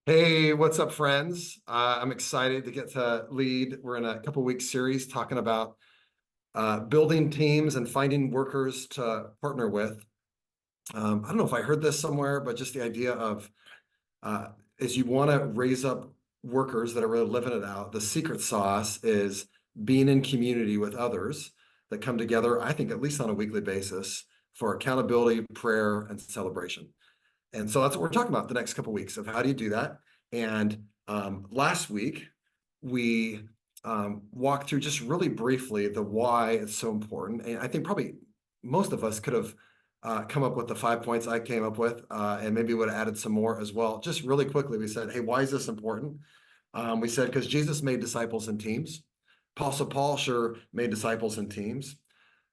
Hey, what's up, friends? I'm excited to get to lead. We're in a couple week series talking about building teams and finding workers to partner with. I don't know if I heard this somewhere, but just the idea of uh, is you want to raise up workers that are really living it out. The secret sauce is being in community with others that come together, I think, at least on a weekly basis for accountability, prayer, and celebration. And so that's what we're talking about the next couple of weeks of how do you do that. And last week we walked through just really briefly the why it's so important. And I think probably most of us could have come up with the 5 points I came up with, and maybe would have added some more as well. Just really quickly, we said, hey, why is this important? We said because Jesus made disciples in teams. Apostle Paul sure made disciples in teams.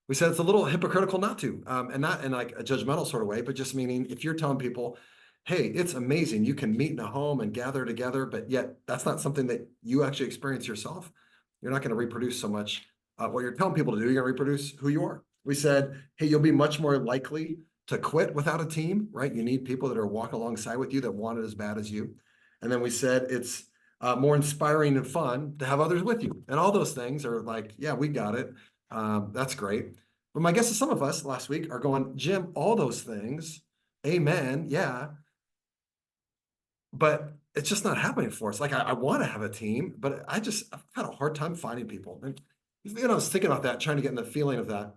We said it's a little hypocritical not to, and not in like a judgmental sort of way, but just meaning if you're telling people, hey, it's amazing, you can meet in a home and gather together, but yet that's not something that you actually experience yourself, you're not going to reproduce so much what you're telling people to do, you're going to reproduce who you are. We said, hey, you'll be much more likely to quit without a team, right? You need people that are walking alongside with you that want it as bad as you. And then we said it's more inspiring and fun to have others with you. And all those things are like, yeah, we got it. That's great. But my guess is some of us last week are going, Jim, all those things, amen, yeah, but it's just not happening for us. Like I want to have a team, but I've had a hard time finding people. And I was thinking about that, trying to get in the feeling of that.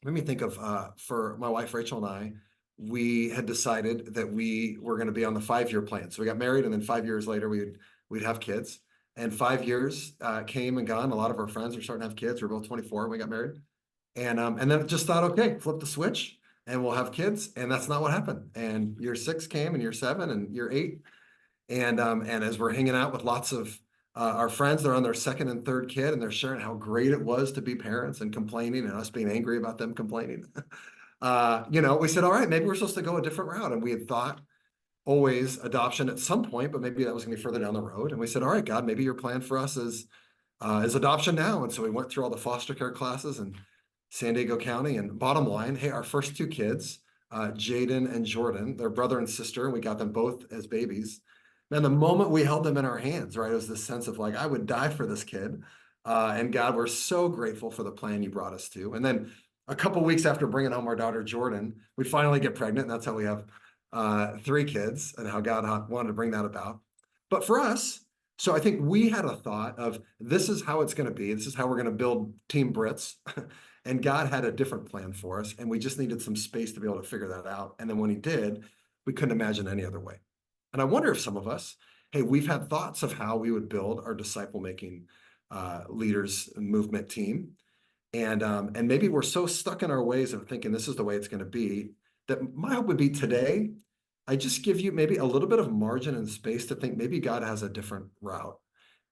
Made me think of for my wife Rachel and I, we had decided that we were going to be on the 5 year plan. So we got married, and then 5 years later we'd have kids. And 5 years came and gone. A lot of our friends were starting to have kids. We are both 24 when we got married. And then just thought, okay, flip the switch and we'll have kids. And that's not what happened. And year six came, and year seven, and year eight. And as we're hanging out with lots of our friends, they're on their second and third kid, and they're sharing how great it was to be parents and complaining, and us being angry about them complaining. We said, all right, maybe we're supposed to go a different route. And we had thought always adoption at some point, but maybe that was going to be further down the road. And we said, all right, God, maybe your plan for us is adoption now. And so we went through all the foster care classes in San Diego County. And bottom line, hey, our first two kids, Jaden and Jordan, they're brother and sister, and we got them both as babies. Man, the moment we held them in our hands, right, it was this sense of like, I would die for this kid. And God, we're so grateful for the plan you brought us to. And then a couple weeks after bringing home our daughter Jordan, we finally get pregnant. And that's how we have three kids, and how God wanted to bring that about. But for us, so I think we had a thought of this is how it's going to be. This is how we're going to build Team Brits. And God had a different plan for us. And we just needed some space to be able to figure that out. And then when he did, we couldn't imagine any other way. And I wonder if some of us, hey, we've had thoughts of how we would build our disciple making leaders movement team. And maybe we're so stuck in our ways of thinking this is the way it's going to be, that my hope would be today, I just give you maybe a little bit of margin and space to think maybe God has a different route.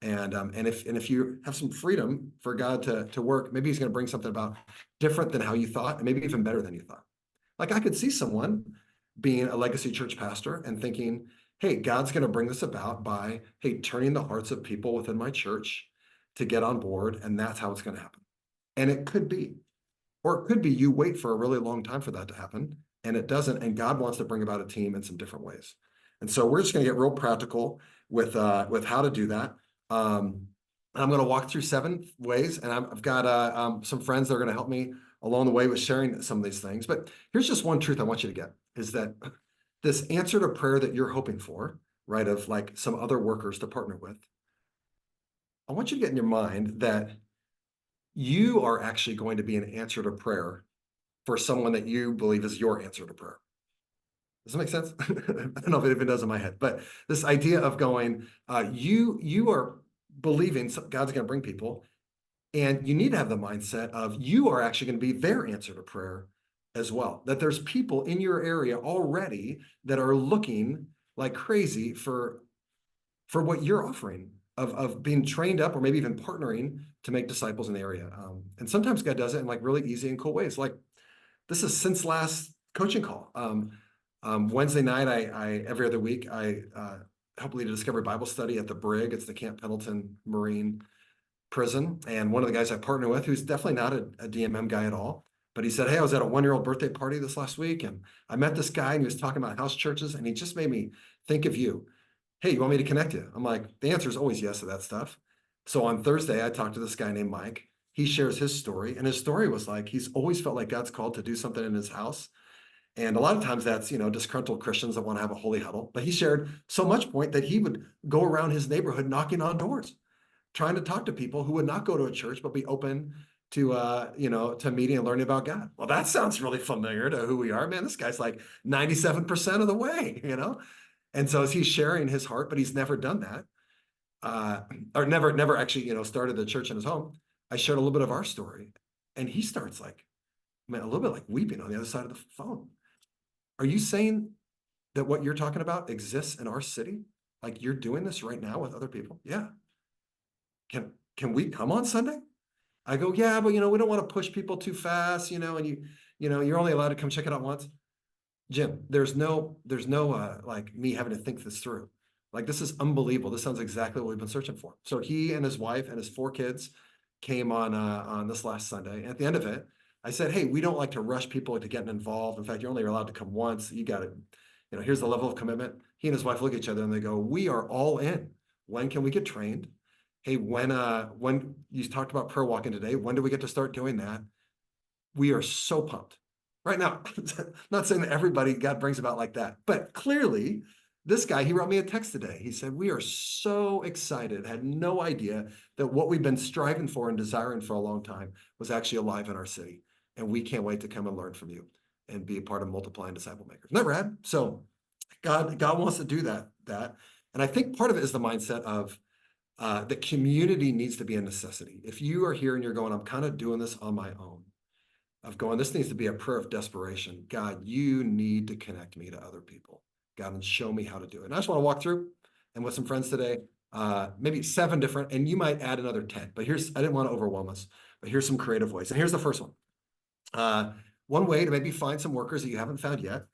And if you have some freedom for God to work, maybe he's going to bring something about different than how you thought, and maybe even better than you thought. Like I could see someone being a legacy church pastor and thinking, hey, God's going to bring this about by, hey, turning the hearts of people within my church to get on board, and that's how it's going to happen. And it could be, or it could be you wait for a really long time for that to happen, and it doesn't, and God wants to bring about a team in some different ways. And so we're just going to get real practical with how to do that. I'm going to walk through 7 ways, and I've got some friends that are going to help me along the way with sharing some of these things. But here's just one truth I want you to get, is that this answer to prayer that you're hoping for, right, of like some other workers to partner with, I want you to get in your mind that you are actually going to be an answer to prayer for someone that you believe is your answer to prayer. Does that make sense? I don't know if it even does in my head, but this idea of going, you are believing God's going to bring people, and you need to have the mindset of you are actually going to be their answer to prayer as well. That there's people in your area already that are looking like crazy for what you're offering of being trained up or maybe even partnering to make disciples in the area. And sometimes God does it in like really easy and cool ways. Like this is since last coaching call. Wednesday night, I every other week, I help lead a discovery Bible study at the Brig. It's the Camp Pendleton Marine prison. And one of the guys I partner with, who's definitely not a DMM guy at all, but he said, hey, I was at a 1 year old birthday party this last week, and I met this guy, and he was talking about house churches, and he just made me think of you. hey, you want me to connect you? I'm like, the answer is always yes to that stuff. So on Thursday, I talked to this guy named Mike. He shares his story, and his story was like he's always felt like God's called to do something in his house. And a lot of times that's, disgruntled Christians that want to have a holy huddle. But he shared so much point that he would go around his neighborhood knocking on doors, trying to talk to people who would not go to a church, but be open to, to meeting and learning about God. Well, that sounds really familiar to who we are, man. This guy's like 97% of the way. And so as he's sharing his heart, but he's never done that, uh, or never actually, started the church in his home. I shared a little bit of our story, and he starts like, man, a little bit like weeping on the other side of the phone. Are you saying that what you're talking about exists in our city? Like you're doing this right now with other people? Yeah. Can we come on Sunday? I go, yeah, but we don't want to push people too fast, and you're only allowed to come check it out once. Jim, there's no like me having to think this through. Like this is unbelievable. This sounds exactly what we've been searching for. So he and his wife and his 4 kids came on this last Sunday. And at the end of it, I said, hey, we don't like to rush people into getting involved. In fact, you're only allowed to come once. You got it. Here's the level of commitment. He and his wife look at each other and they go, we are all in. When can we get trained? Hey, when you talked about prayer walking today, when do we get to start doing that? We are so pumped right now. Not saying that everybody God brings about like that, but clearly this guy, he wrote me a text today. He said, we are so excited, had no idea that what we've been striving for and desiring for a long time was actually alive in our city. And we can't wait to come and learn from you and be a part of multiplying disciple makers. Isn't that rad? So God wants to do that. And I think part of it is the mindset of the community needs to be a necessity. If you are here and you're going, I'm kind of doing this on my own, of going, this needs to be a prayer of desperation. God, you need to connect me to other people. God, and show me how to do it. And I just want to walk through and with some friends today, maybe 7 different, and you might add another 10, but I didn't want to overwhelm us, but here's some creative ways. And here's the first one. One way to maybe find some workers that you haven't found yet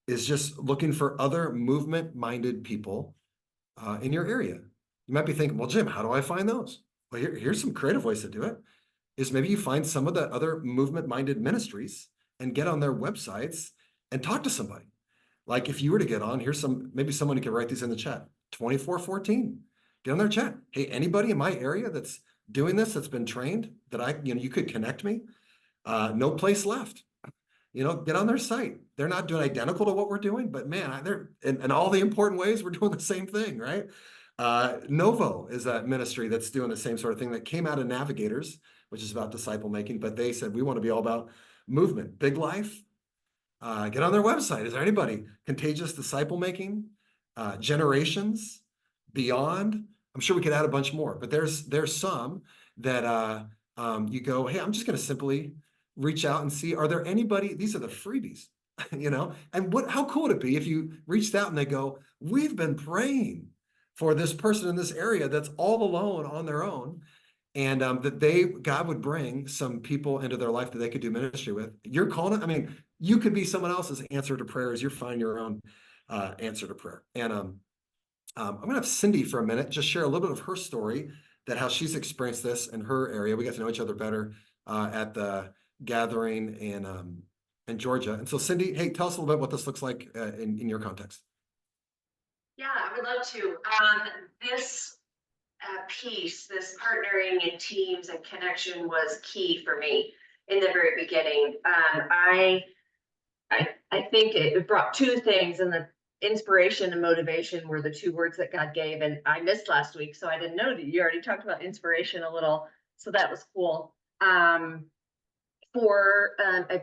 is just looking for other movement-minded people in your area. You might be thinking, well, Jim, how do I find those? Well, here's some creative ways to do it. Is maybe you find some of the other movement-minded ministries and get on their websites and talk to somebody. Like if you were to get on, maybe someone who can write these in the chat, 2414, get on their chat. Hey, anybody in my area that's doing this, that's been trained, that you could connect me? No place left. Get on their site. They're not doing identical to what we're doing, but man, they're in all the important ways, we're doing the same thing, right? Novo is a ministry that's doing the same sort of thing that came out of Navigators, which is about disciple making, but they said, we want to be all about movement, big life. Get on their website. Is there anybody? Contagious disciple making, generations, beyond. I'm sure we could add a bunch more, but there's some that you go, hey, I'm just going to simply reach out and see, are there anybody? These are the freebies, and how cool would it be if you reached out and they go, we've been praying for this person in this area that's all alone on their own, and that God would bring some people into their life that they could do ministry with. You're calling it, I mean, you could be someone else's answer to prayer as you're finding your own answer to prayer. And I'm going to have Cindy for a minute just share a little bit of her story, that how she's experienced this in her area. We got to know each other better at the gathering in Georgia. And so Cindy, hey, tell us a little bit what this looks like in your context. Yeah, I would love to. This piece, this partnering in teams and connection was key for me in the very beginning. I think it brought 2 things, and the inspiration and motivation were the 2 words that God gave. And I missed last week, so I didn't know that you already talked about inspiration a little. So that was cool. For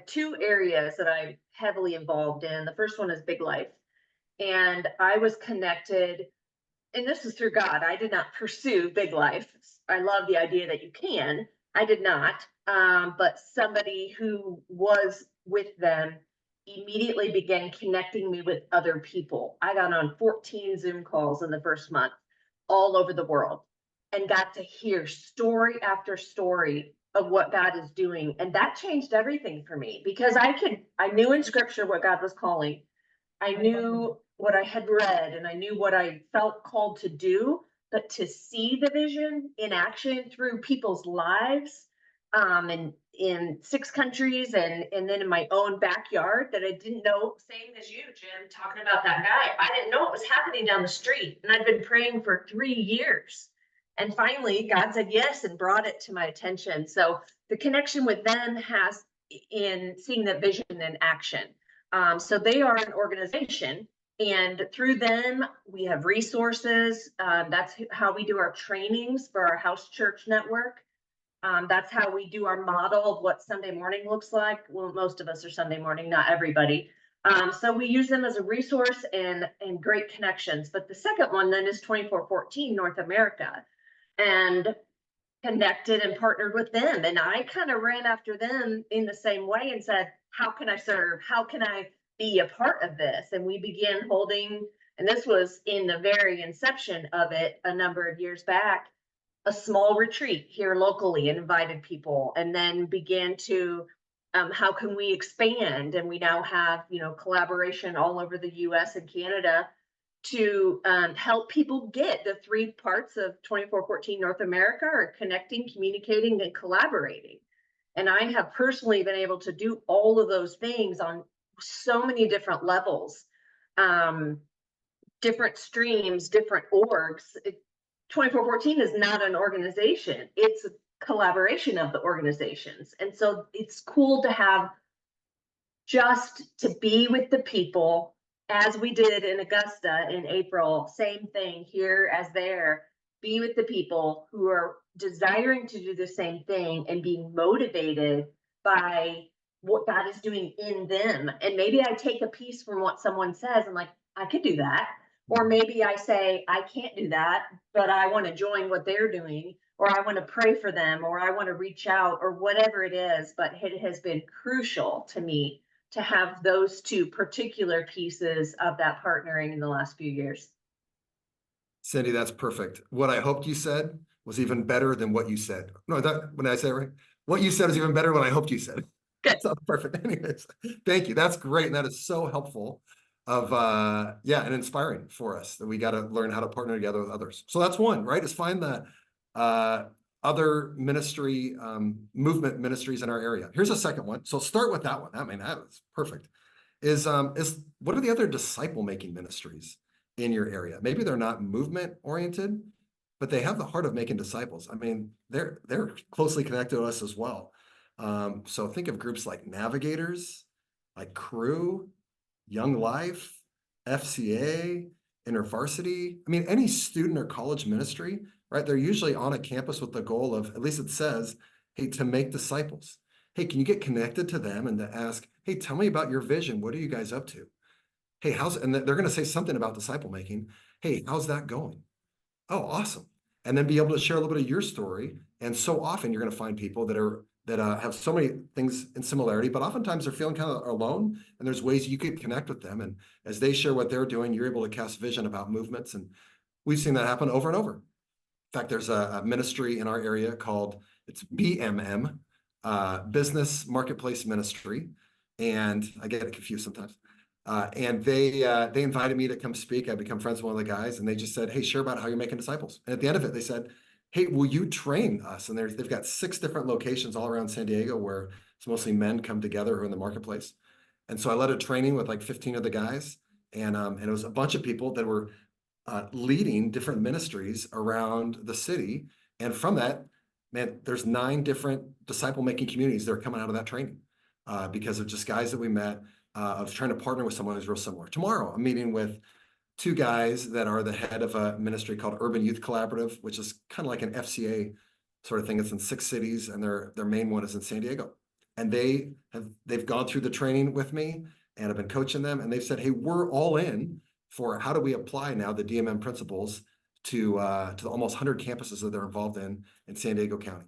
2 areas that I'm heavily involved in. The first one is Big Life. And I was connected, and this is through God. I did not pursue Big Life. I love the idea that you can. I did not. But somebody who was with them immediately began connecting me with other people. I got on 14 Zoom calls in the first month, all over the world, and got to hear story after story of what God is doing. And that changed everything for me, because I knew in scripture what God was calling. I knew what I had read, and I knew what I felt called to do, but to see the vision in action through people's lives, and in 6 countries, and then in my own backyard that I didn't know. Same as you, Jim, talking about that guy. I didn't know it was happening down the street, and I'd been praying for 3 years. And finally, God said yes and brought it to my attention. So the connection with them has in seeing that vision in action. So they are an organization, and through them we have resources. That's how we do our trainings for our house church network. That's how we do our model of what Sunday morning looks like. Well, most of us are Sunday morning, not everybody. So we use them as a resource and great connections. But the second one then is 2414 North America, and connected and partnered with them. And I kind of ran after them in the same way and said, how can I serve? How can I be a part of this? And we began holding, and this was in the very inception of it a number of years back, a small retreat here locally and invited people, and then began to how can we expand, and we now have collaboration all over the US and Canada to help people get the 3 parts of 2414 North America are connecting, communicating, and collaborating. And I have personally been able to do all of those things on so many different levels, um, different streams, different orgs. 2414 is not an organization, it's a collaboration of the organizations. And so it's cool to have just to be with the people, as we did in Augusta in April, same thing here as there. Be with the people who are desiring to do the same thing and being motivated by what God is doing in them. And maybe I take a piece from what someone says, I'm like, I could do that. Or maybe I say, I can't do that, but I want to join what they're doing, or I want to pray for them, or I want to reach out, or whatever it is. But it has been crucial to me to have those 2 particular pieces of that partnering in the last few years. Cindy, that's perfect. What I hoped you said was even better than what you said. No, that when I say it right, what you said is even better than what I hoped you said. Good. So perfect. Anyways, thank you. That's great. And that is so helpful of yeah, and inspiring for us that we got to learn how to partner together with others. So that's one, right? Is find the other ministry movement ministries in our area. Here's a second one. So start with that one. I mean, that was perfect. Is what are the other disciple making ministries in your area? Maybe they're not movement oriented, but they have the heart of making disciples. I mean, they're closely connected to us as well. So think of groups like Navigators, like Crew, Young Life, FCA, InterVarsity. I mean, any student or college ministry, right? They're usually on a campus with the goal of, at least it says, hey, to make disciples. Hey, can you get connected to them and to ask, hey, tell me about your vision. What are you guys up to? Hey, and they're going to say something about disciple making. Hey, how's that going? Oh, awesome. And then be able to share a little bit of your story. And so often you're going to find people that have so many things in similarity, but oftentimes they're feeling kind of alone. And there's ways you could connect with them. And as they share what they're doing, you're able to cast vision about movements. And we've seen that happen over and over. In fact, there's a ministry in our area called, it's BMM, Business Marketplace Ministry. And I get it confused sometimes. And they invited me to come speak. I become friends with one of the guys, and they just said, hey, share about how you're making disciples. And at the end of it, they said, hey, will you train us? And they've got 6 different locations all around San Diego where it's mostly men come together who are in the marketplace. And so I led a training with like 15 of the guys, and it was a bunch of people that were leading different ministries around the city. And from that, man, there's 9 different disciple-making communities that are coming out of that training because of just guys that we met. Of trying to partner with someone who's real similar. Tomorrow, I'm meeting with 2 guys that are the head of a ministry called Urban Youth Collaborative, which is kind of like an FCA sort of thing. It's in 6 cities, and their main one is in San Diego. And they've gone through the training with me, and I've been coaching them. And they've said, "Hey, we're all in for how do we apply now the DMM principles to the almost 100 campuses that they're involved in San Diego County."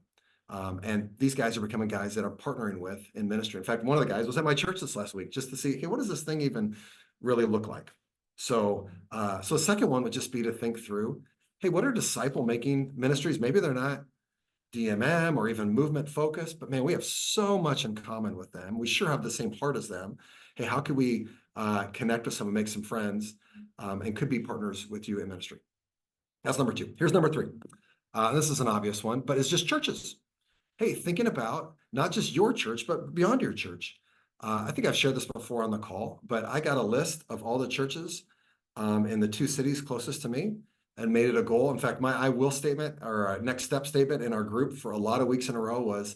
And these guys are becoming guys that I'm partnering with in ministry. In fact, one of the guys was at my church this last week just to see, hey, what does this thing even really look like? So the second one would just be to think through, hey, what are disciple making ministries? Maybe they're not DMM or even movement focused, but man, we have so much in common with them. We sure have the same heart as them. Hey, how could we connect with someone, make some friends, and could be partners with you in ministry? That's number 2. Here's number 3. This is an obvious one, but it's just churches. hey, thinking about not just your church, but beyond your church. I think I've shared this before on the call, but I got a list of all the churches in the two cities closest to me and made it a goal. In fact, my I will statement or next step statement in our group for a lot of weeks in a row was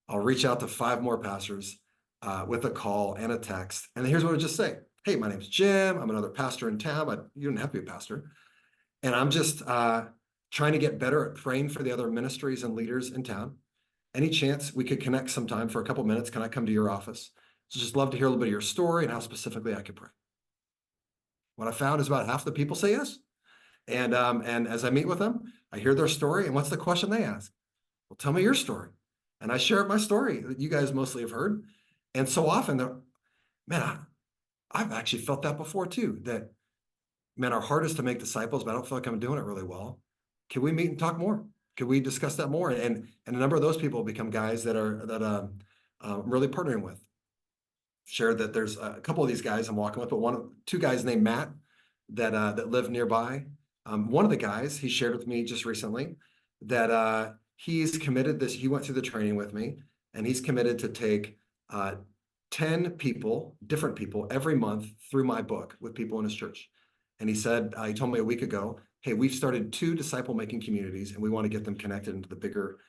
I'll reach out to 5 more pastors with a call and a text. And here's what I would just say. Hey, my name's Jim. I'm another pastor in town, but you don't have to be a pastor. And I'm just trying to get better at praying for the other ministries and leaders in town. Any chance we could connect sometime for a couple minutes? Can I come to your office? So just love to hear a little bit of your story and how specifically I could pray. What I found is about half the people say yes. And as I meet with them, I hear their story. And what's the question they ask? Well, tell me your story. And I share my story that you guys mostly have heard. And so often, man, I've actually felt that before too, that, man, our heart is to make disciples, but I don't feel like I'm doing it really well. Can we meet and talk more? Can we discuss that more? And a number of those people become guys that I'm really partnering with. Shared that there's a couple of these guys I'm walking with, but two guys named Matt that live nearby. One of the guys he shared with me just recently that he's committed this. He went through the training with me, and he's committed to take 10 people, different people, every month through my book with people in his church. And he said, he told me a week ago, hey, we've started 2 disciple-making communities, and we want to get them connected into the bigger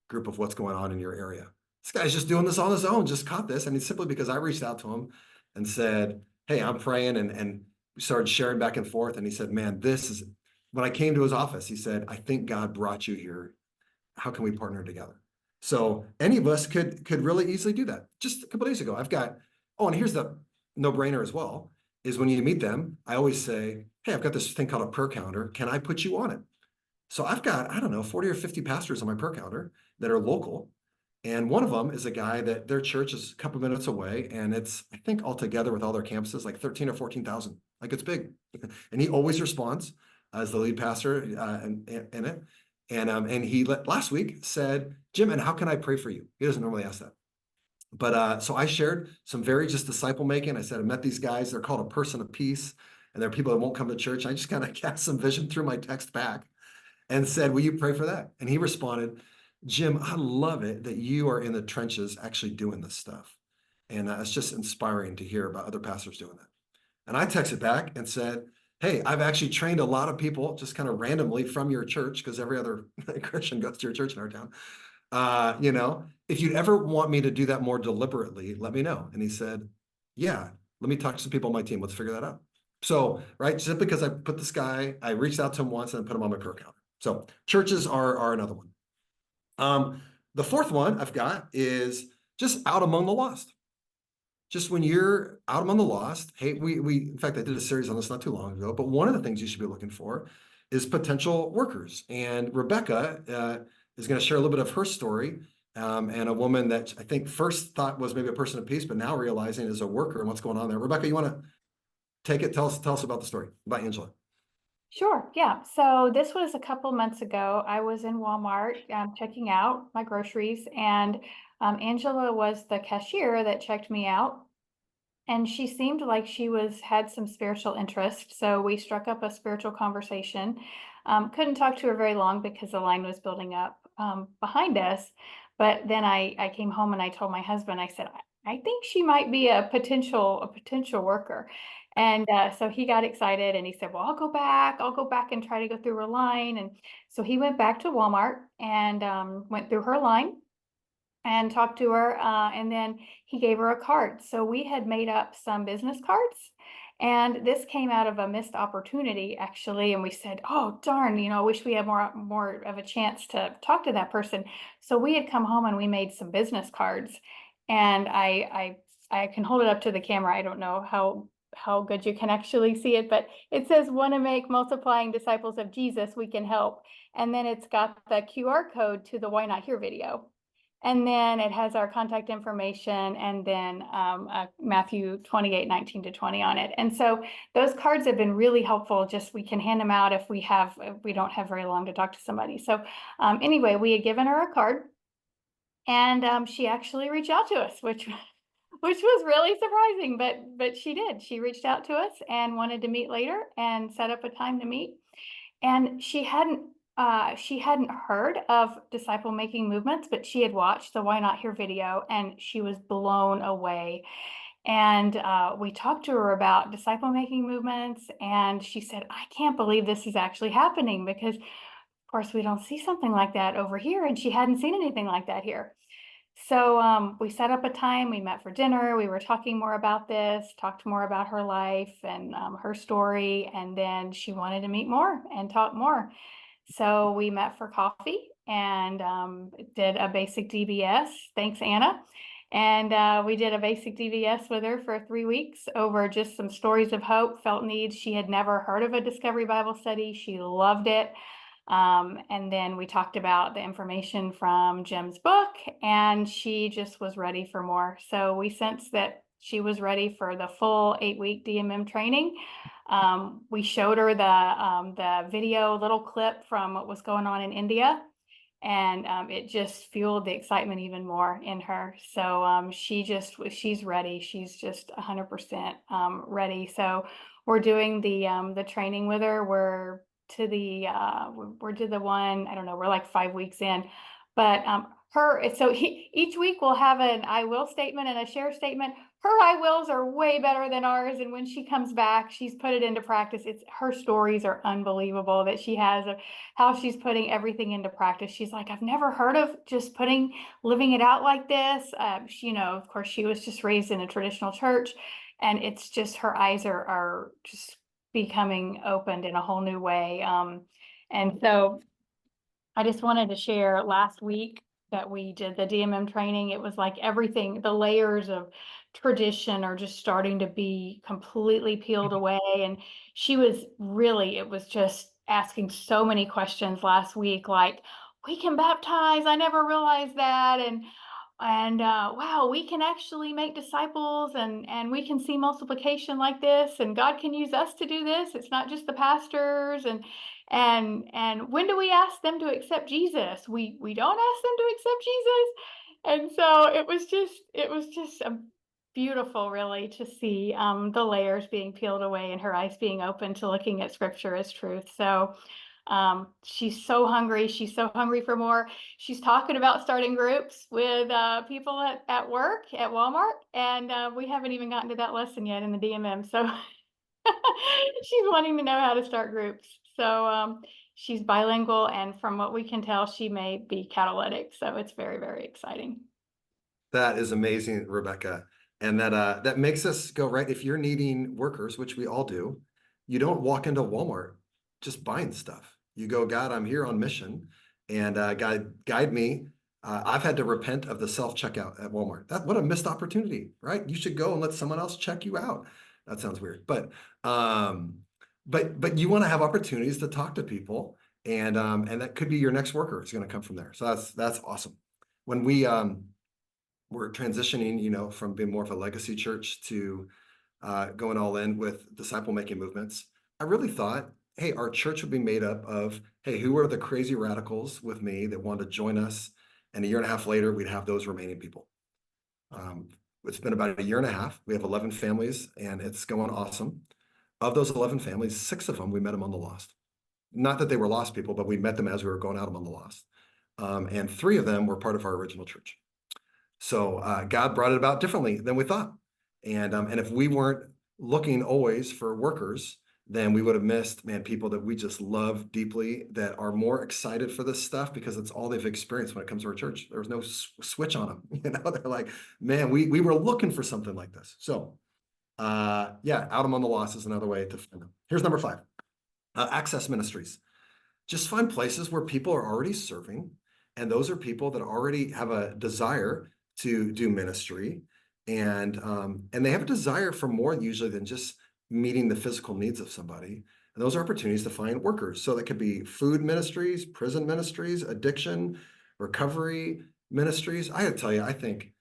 group of what's going on in your area. This guy's just doing this on his own, just caught this. And it's simply because I reached out to him and said, hey, I'm praying, and we started sharing back and forth. And he said, man, this is, when I came to his office, he said, I think God brought you here. How can we partner together? So any of us could really easily do that. Just a couple days ago, I've got, oh, and here's the no-brainer as well, is when you meet them, I always say, hey, I've got this thing called a prayer calendar. Can I put you on it? So I've got, I don't know, 40 or 50 pastors on my prayer calendar that are local. And one of them is a guy that their church is a couple minutes away. And it's, I think altogether with all their campuses, like 13 or 14,000. Like it's big. And he always responds as the lead pastor in it. And he last week said, Jim, and how can I pray for you? He doesn't normally ask that. But so I shared some very just disciple making. I said, I met these guys. They're called a person of peace. And they're people that won't come to church. I just kind of cast some vision through my text back and said, will you pray for that? And he responded, Jim, I love it that you are in the trenches actually doing this stuff. And it's just inspiring to hear about other pastors doing that. And I texted back and said, hey, I've actually trained a lot of people just kind of randomly from your church, because every other Christian goes to your church in our town. If you'd ever want me to do that more deliberately, let me know. And he said, yeah, let me talk to some people on my team. Let's figure that out. So, right, just because I put this guy, I reached out to him once and put him on my prayer calendar. So churches are another one. The fourth one I've got is just out among the lost. Just when you're out among the lost, hey, we in fact, I did a series on this not too long ago, but one of the things you should be looking for is potential workers. And Rebecca is going to share a little bit of her story, and a woman that I think first thought was maybe a person of peace, but now realizing is a worker and what's going on there. Rebecca, you want to take it? Tell us about the story about Angela. Sure, yeah. So this was a couple months ago. I was in Walmart checking out my groceries, and Angela was the cashier that checked me out. And she seemed like she had some spiritual interest. So we struck up a spiritual conversation. Couldn't talk to her very long because the line was building up behind us. But then I came home and I told my husband, I said, I think she might be a potential worker. And so he got excited and he said, well, I'll go back and try to go through her line. And so he went back to Walmart and went through her line and talked to her. And then he gave her a card. So we had made up some business cards. And this came out of a missed opportunity, actually. And we said, oh, darn, I wish we had more of a chance to talk to that person. So we had come home and we made some business cards. And I can hold it up to the camera. I don't know how good you can actually see it, but it says, want to make multiplying disciples of Jesus, we can help. And then it's got the QR code to the Why Not Here video. And then it has our contact information and then Matthew 28:19-20 on it. And so those cards have been really helpful. Just we can hand them out if we don't have very long to talk to somebody. So anyway, we had given her a card and she actually reached out to us, which was really surprising, but she did. She reached out to us and wanted to meet later and set up a time to meet. And she hadn't she hadn't heard of disciple making movements, but she had watched the Why Not Here video and she was blown away. And we talked to her about disciple making movements, and she said, I can't believe this is actually happening because, of course, we don't see something like that over here. And she hadn't seen anything like that here. So we set up a time, we met for dinner, we were talking more about this, talked more about her life and her story, and then she wanted to meet more and talk more. So we met for coffee and did a basic DBS. Thanks, Anna. And we did a basic DBS with her for 3 weeks over just some stories of hope, felt needs. She had never heard of a Discovery Bible Study. She loved it. And then we talked about the information from Jim's book, and she just was ready for more. So we sensed that she was ready for the full 8-week DMM training. We showed her the video little clip from what was going on in India, and it just fueled the excitement even more in her. So she's ready. She's just 100% ready. So we're doing the training with her. We're to the one, I don't know, we're like 5 weeks in, but each week we'll have an I will statement and a share statement. Her I wills are way better than ours, and when she comes back, she's put it into practice. Her stories are unbelievable that she has of how she's putting everything into practice. She's like, I've never heard of just living it out like this. Of course, she was just raised in a traditional church, and it's just her eyes are just becoming opened in a whole new way. And so I just wanted to share last week that we did the DMM training. It was like everything, the layers of tradition are just starting to be completely peeled away. And it was just asking so many questions last week, like, we can baptize. I never realized that. And wow, we can actually make disciples, and we can see multiplication like this, and God can use us to do this. It's not just the pastors. And when do we ask them to accept Jesus? We don't ask them to accept Jesus. And so it was just a beautiful, really, to see the layers being peeled away and her eyes being open to looking at scripture as truth. So she's so hungry. She's so hungry for more. She's talking about starting groups with people at work at Walmart, and we haven't even gotten to that lesson yet in the DMM. So she's wanting to know how to start groups. So she's bilingual, and from what we can tell, she may be catalytic. So it's very, very exciting. That is amazing, Rebecca. And that makes us go, right? If you're needing workers, which we all do, you don't walk into Walmart just buying stuff. You go, God, I'm here on mission, and God, guide me. I've had to repent of the self-checkout at Walmart. What a missed opportunity, right? You should go and let someone else check you out. That sounds weird, but you want to have opportunities to talk to people, and that could be your next worker is going to come from there. So that's awesome. When we're transitioning, from being more of a legacy church to going all in with disciple making movements, I really thought, hey, our church would be made up of, hey, who are the crazy radicals with me that want to join us? And a year and a half later, we'd have those remaining people. It's been about a year and a half. We have 11 families, and it's going awesome. Of those 11 families, 6 of them, we met them on the Lost. Not that they were lost people, but we met them as we were going out on the Lost. And 3 of them were part of our original church. So God brought it about differently than we thought. And if we weren't looking always for workers, then we would have missed, people that we just love deeply, that are more excited for this stuff because it's all they've experienced when it comes to our church. There was no switch on them. They're like, man, we were looking for something like this. So yeah, out them on the Lost is another way to find them. Here's number 5, access ministries. Just find places where people are already serving, and those are people that already have a desire to do ministry, and they have a desire for more usually than just meeting the physical needs of somebody. And those are opportunities to find workers. So that could be food ministries, prison ministries, addiction, recovery ministries. I gotta tell you, I think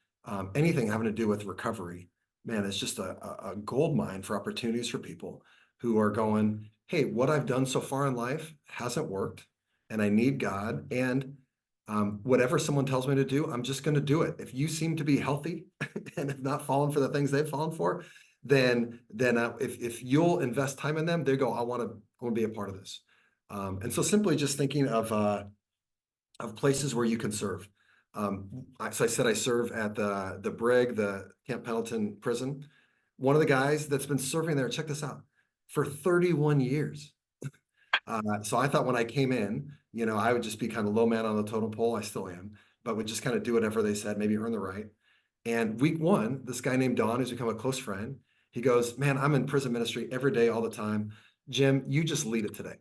anything having to do with recovery, man, it's just a gold mine for opportunities for people who are going, hey, what I've done so far in life hasn't worked, and I need God, and whatever someone tells me to do, I'm just going to do it. If you seem to be healthy and have not fallen for the things they've fallen for, then if you'll invest time in them, they go, I want to be a part of this. And so simply just thinking of places where you can serve. So I said I serve at the Brig, the Camp Pendleton prison. One of the guys that's been serving there, check this out, for 31 years. So I thought when I came in, I would just be kind of low man on the totem pole. I still am, but would just kind of do whatever they said, maybe earn the right. And week one, this guy named Don, who's become a close friend, he goes, "Man, I'm in prison ministry every day, all the time. Jim, you just lead it today."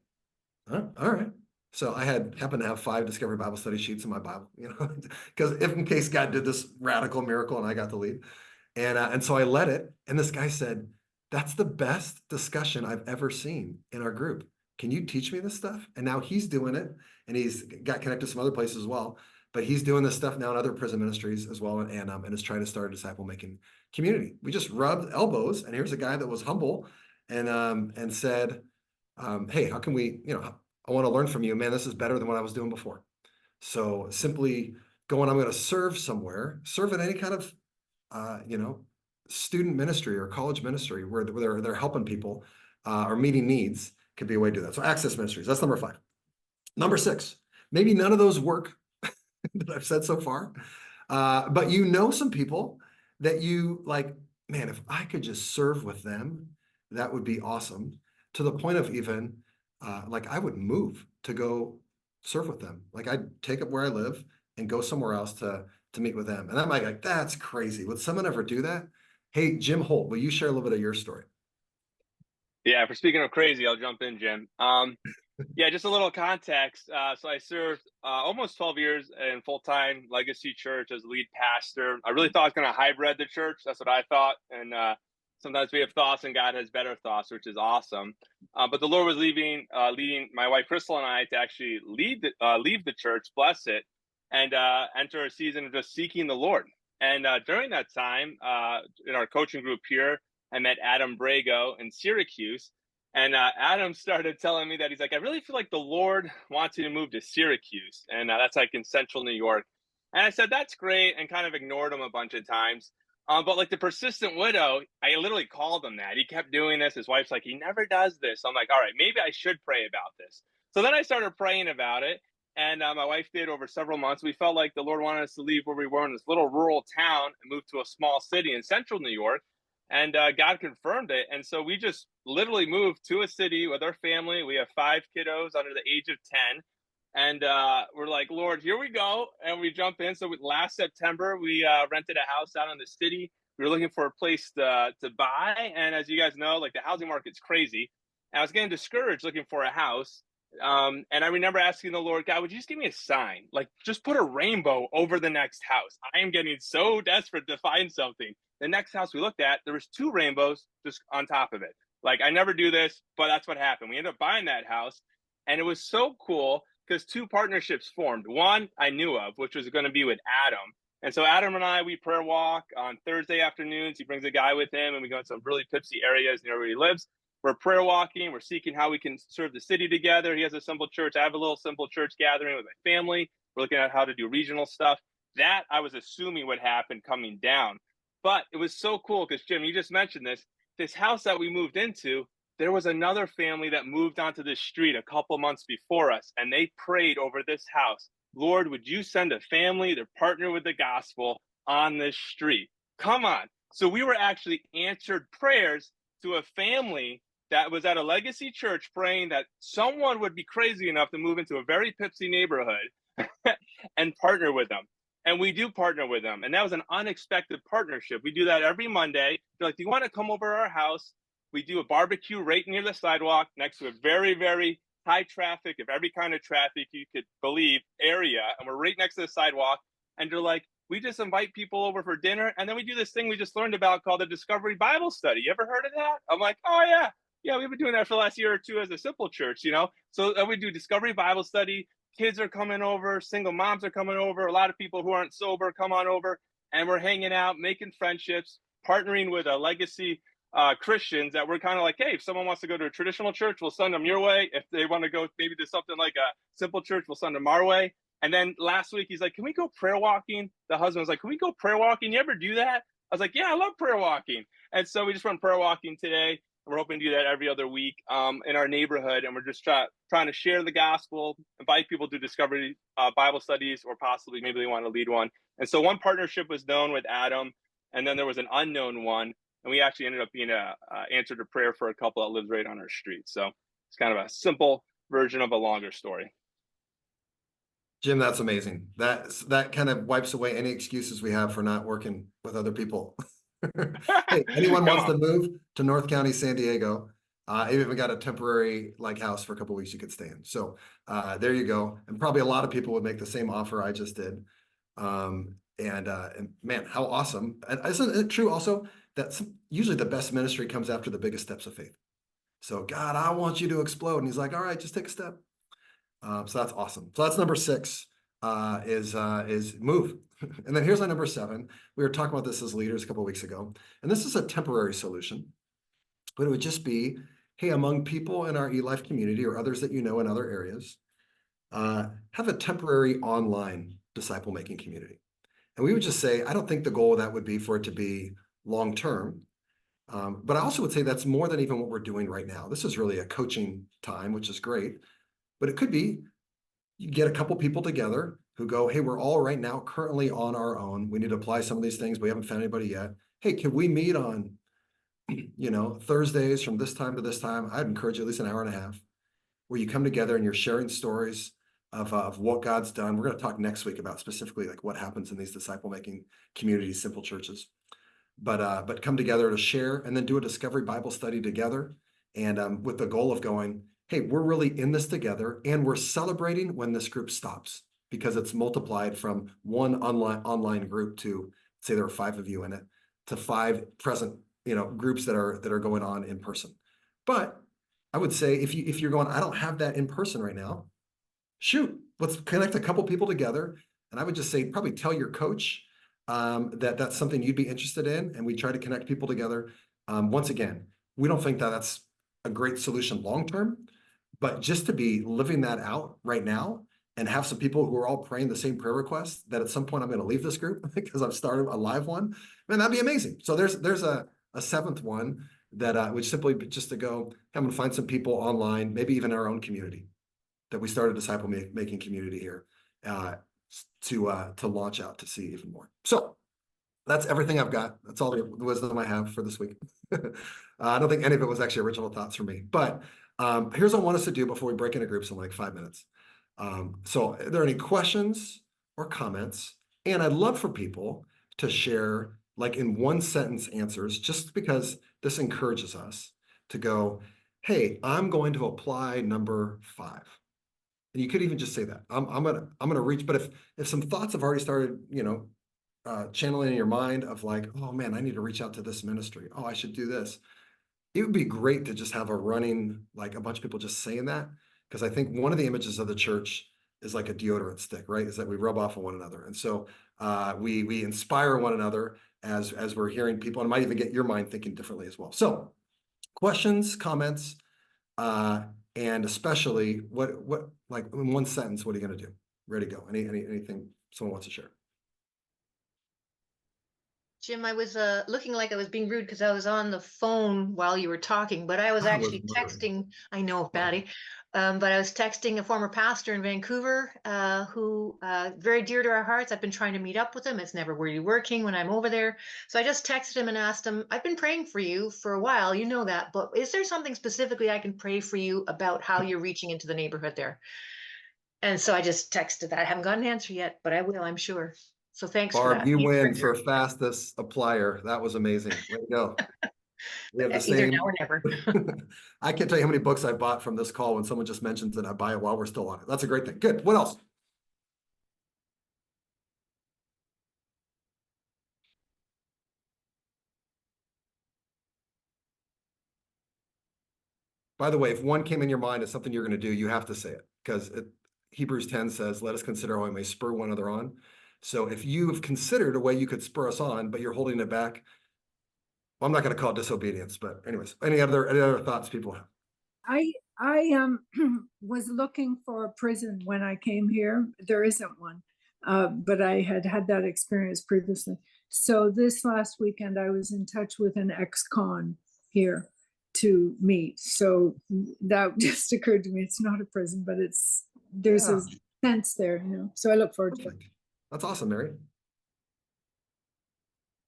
Huh? All right. So I happened to have 5 Discovery Bible Study sheets in my Bible, because if in case God did this radical miracle and I got to lead. And so I led it. And this guy said, "That's the best discussion I've ever seen in our group. Can you teach me this stuff?" And now he's doing it, and he's got connected to some other places as well. But he's doing this stuff now in other prison ministries as well, and is trying to start a disciple making community. We just rubbed elbows, and here's a guy that was humble and said, "Hey, how can we? I want to learn from you, man. This is better than what I was doing before." So simply going, I'm going to serve somewhere, serve in any kind of student ministry or college ministry where they're helping people or meeting needs could be a way to do that. So access ministries, that's number 5. Number 6, maybe none of those work that I've said so far, but some people that you like, man, if I could just serve with them, that would be awesome, to the point of even like I would move to go serve with them. Like I'd take up where I live and go somewhere else to meet with them. And I'm like, that's crazy. Would someone ever do that? Hey, Jim Holt, will you share a little bit of your story? Yeah, for speaking of crazy, I'll jump in, Jim. Yeah, just a little context. So I served almost 12 years in full-time Legacy Church as lead pastor. I really thought I was going to hybrid the church. That's what I thought. And sometimes we have thoughts and God has better thoughts, which is awesome. But the Lord was leading my wife, Crystal, and I to actually leave the church, bless it, and enter a season of just seeking the Lord. And during that time, in our coaching group here, I met Adam Brago in Syracuse. And Adam started telling me that he's like, "I really feel like the Lord wants you to move to Syracuse." And that's like in central New York. And I said, "That's great," and kind of ignored him a bunch of times. But like the persistent widow, I literally called him that. He kept doing this. His wife's like, "He never does this." I'm like, all right, maybe I should pray about this. So then I started praying about it. And my wife did over several months. We felt like the Lord wanted us to leave where we were in this little rural town and move to a small city in central New York. And God confirmed it. And so we just literally moved to a city with our family. We have 5 kiddos under the age of 10. And we're like, "Lord, here we go." And we jump in. So last September, we rented a house out in the city. We were looking for a place to buy. And as you guys know, like the housing market's crazy. And I was getting discouraged looking for a house. And I remember asking the Lord, "God, would you just give me a sign? Like, just put a rainbow over the next house. I am getting so desperate to find something." The next house we looked at, there was 2 rainbows just on top of it. Like, I never do this, but that's what happened. We ended up buying that house, and it was so cool because 2 partnerships formed. One I knew of, which was going to be with Adam. And so Adam and I, we prayer walk on Thursday afternoons. He brings a guy with him, and we go to some really pipsy areas near where he lives. We're prayer walking. We're seeking how we can serve the city together. He has a simple church. I have a little simple church gathering with my family. We're looking at how to do regional stuff. That I was assuming would happen coming down. But it was so cool because, Jim, you just mentioned this house that we moved into, there was another family that moved onto this street a couple months before us, and they prayed over this house. "Lord, would you send a family to partner with the gospel on this street?" Come on. So we were actually answered prayers to a family that was at a Legacy church praying that someone would be crazy enough to move into a very pipsy neighborhood and partner with them. And we do partner with them. And that was an unexpected partnership. We do that every Monday. They're like, "Do you want to come over to our house?" We do a barbecue right near the sidewalk next to a very, very high traffic of every kind of traffic you could believe area. And we're right next to the sidewalk. And they're like, "We just invite people over for dinner. And then we do this thing we just learned about called the Discovery Bible Study. You ever heard of that?" I'm like, "Oh, yeah. Yeah, we've been doing that for the last year or 2 as a simple church, you know?" So we do Discovery Bible Study. Kids are coming over, single moms are coming over, a lot of people who aren't sober come on over, and we're hanging out, making friendships, partnering with a Legacy Christians that we're kind of like, "Hey, if someone wants to go to a traditional church, we'll send them your way. If they want to go maybe to something like a simple church, we'll send them our way." And then last week, he's like, "Can we go prayer walking?" The husband was like, "Can we go prayer walking? You ever do that?" I was like, "Yeah, I love prayer walking." And so we just went prayer walking today. We're hoping to do that every other week in our neighborhood, and we're just trying to share the gospel, invite people to discovery Bible studies, or possibly maybe they want to lead one. And so one partnership was known with Adam, and then there was an unknown one, and we actually ended up being a answer to prayer for a couple that lives right on our street. So it's kind of a simple version of a longer story. Jim, that's amazing. That kind of wipes away any excuses we have for not working with other people. Hey, anyone wants to move to North County, San Diego, even if we got a temporary house for a couple of weeks you could stay in. So there you go. And probably a lot of people would make the same offer I just did. And man, how awesome. And isn't it true also that usually the best ministry comes after the biggest steps of faith? So God, I want you to explode. And he's like, all right, just take a step. So that's awesome. So that's number 6 is move. And then here's my number 7. We were talking about this as leaders a couple of weeks ago, and this is a temporary solution, but it would just be, hey, among people in our eLife community or others that you know in other areas, have a temporary online disciple making community. And we would just say, I don't think the goal of that would be for it to be long term. But I also would say that's more than even what we're doing right now. This is really a coaching time, which is great. But it could be you get a couple people together who go, hey, we're all right now currently on our own. We need to apply some of these things. We haven't found anybody yet. Hey, can we meet on, Thursdays from this time to this time? I'd encourage you at least an hour and a half where you come together and you're sharing stories of what God's done. We're going to talk next week about specifically like what happens in these disciple-making communities, simple churches. But come together to share and then do a discovery Bible study together. And with the goal of going, hey, we're really in this together, and we're celebrating when this group stops because it's multiplied from one online group to, say there are 5 of you in it, to 5 present, groups that are going on in person. But I would say if you're going, I don't have that in person right now, shoot, let's connect a couple people together. And I would just say, probably tell your coach that that's something you'd be interested in, and we try to connect people together. Once again, we don't think that that's a great solution long term, but just to be living that out right now and have some people who are all praying the same prayer request that at some point I'm going to leave this group because I've started a live one, man, that'd be amazing. So there's a 7th one that would simply be just to go, I'm going to find some people online, maybe even our own community, that we started a disciple making community here to launch out to see even more. So that's everything I've got. That's all the wisdom I have for this week. I don't think any of it was actually original thoughts for me, but here's what I want us to do before we break into groups in like 5 minutes. So are there any questions or comments? And I'd love for people to share like in 1-sentence answers, just because this encourages us to go, hey, I'm going to apply number 5. And you could even just say that I'm gonna reach. But if some thoughts have already started, channeling in your mind of like, oh man, I need to reach out to this ministry. Oh, I should do this. It would be great to just have a running, like a bunch of people just saying that, because I think one of the images of the church is like a deodorant stick, right? Is that we rub off on one another, and so we inspire one another as we're hearing people, and it might even get your mind thinking differently as well. So, questions, comments. And especially what like in 1 sentence, what are you going to do? Ready to go. Anything someone wants to share? Jim, I was looking like I was being rude because I was on the phone while you were talking, but I was actually texting. I know, Patty, but I was texting a former pastor in Vancouver who very dear to our hearts. I've been trying to meet up with him. It's never really working when I'm over there. So I just texted him and asked him, I've been praying for you for a while, you know that, but is there something specifically I can pray for you about how you're reaching into the neighborhood there? And so I just texted that. I haven't got an answer yet, but I will, I'm sure. So thanks for Barb, that. you win for fastest applier. That was amazing. Way to go. We have the Either same. now or never. I can't tell you how many books I bought from this call when someone just mentions it. I buy it while we're still on it. That's a great thing. Good. What else? By the way, if one came in your mind as something you're going to do, you have to say it, because Hebrews 10 says, let us consider how we may spur one another on. So if you've considered a way you could spur us on, but you're holding it back, well, I'm not going to call it disobedience, but anyways, any other thoughts people have? I was looking for a prison when I came here. There isn't one, but I had that experience previously. So this last weekend, I was in touch with an ex-con here, to meet. So that just occurred to me. It's not a prison, but there's Yeah. a sense there, you know. So I look forward to it. Perfect. That's awesome, Mary.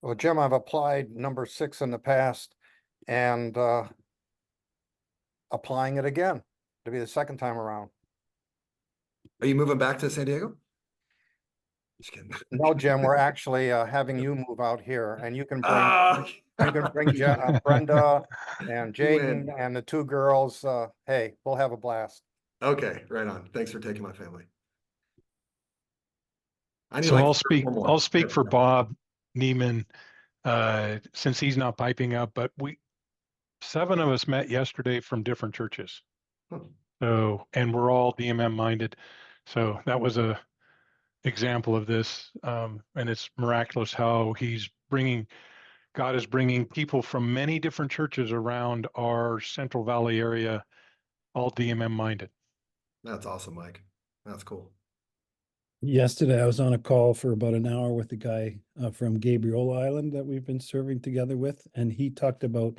Well, Jim, I've applied number 6 in the past and applying it again to be the second time around. Are you moving back to San Diego? Just kidding. No, Jim, we're actually having you move out here, and you can bring Ah, Brenda and You Jaden win. and the 2 girls. Hey, we'll have a blast. okay, right on. Thanks for taking my family. I need So like I'll 3 or more. I'll speak for Bob Neiman, since he's not piping up, but 7 of us met yesterday from different churches. Huh. So, and we're all DMM minded. So that was a example of this. And it's miraculous how God is bringing people from many different churches around our Central Valley area, all DMM minded. That's awesome, Mike. That's cool. Yesterday, I was on a call for about an hour with a guy from Gabriel Island that we've been serving together with, and he talked about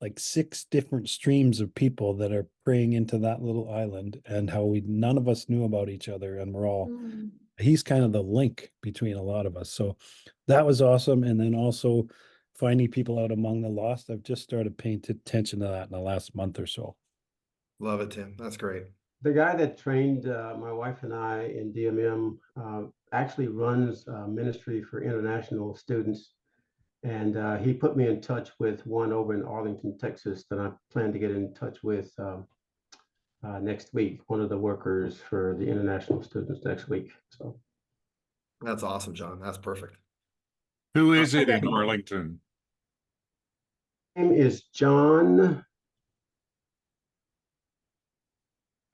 like 6 different streams of people that are praying into that little island, and how none of us knew about each other, and we're all he's kind of the link between a lot of us. So that was awesome. And then also finding people out among the lost. I've just started paying attention to that in the last month or so. Love it, Tim. That's great. The guy that trained my wife and I in DMM actually runs a ministry for international students. And he put me in touch with one over in Arlington, Texas, that I plan to get in touch with next week, one of the workers for the international students next week. So That's awesome, John. That's perfect. Who is it in Arlington? his name is John.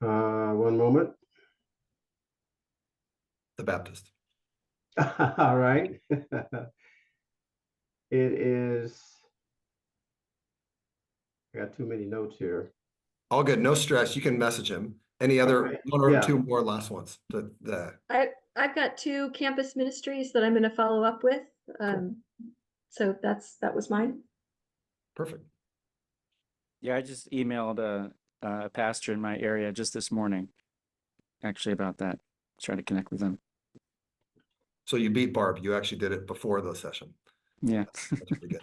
One moment. The Baptist. All right. It is, I got too many notes here. All good. No stress. You can message him. Any other Okay, 1 or yeah. 2 more last ones? I've got 2 campus ministries that I'm going to follow up with. So that was mine. Perfect. Yeah, I just emailed a pastor in my area just this morning, actually, about that. Try to connect with them. So you beat Barb. You actually did it before the session. Yeah. That's pretty good.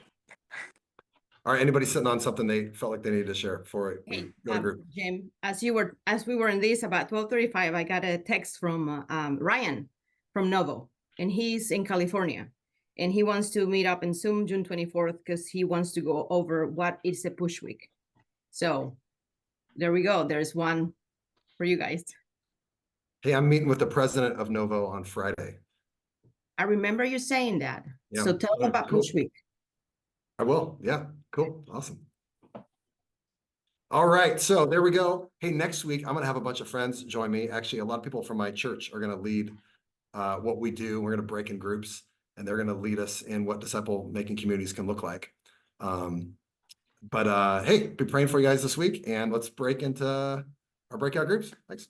All right. Anybody sitting on something they felt like they needed to share before we go to group? Jim, as we were in this about 12:35, I got a text from Ryan from Novo, and he's in California, and he wants to meet up in Zoom June 24th because he wants to go over what is a push week. So there we go. There's one for you guys. Hey, I'm meeting with the president of Novo on Friday. I remember you saying that. Yeah. So tell them about Cool. push week. I will. Yeah. Cool. Awesome. All right. So there we go. Hey, next week, I'm going to have a bunch of friends join me. Actually, a lot of people from my church are going to lead what we do. We're going to break in groups, and they're going to lead us in what disciple making communities can look like. Hey, be praying for you guys this week, and let's break into our breakout groups. Thanks.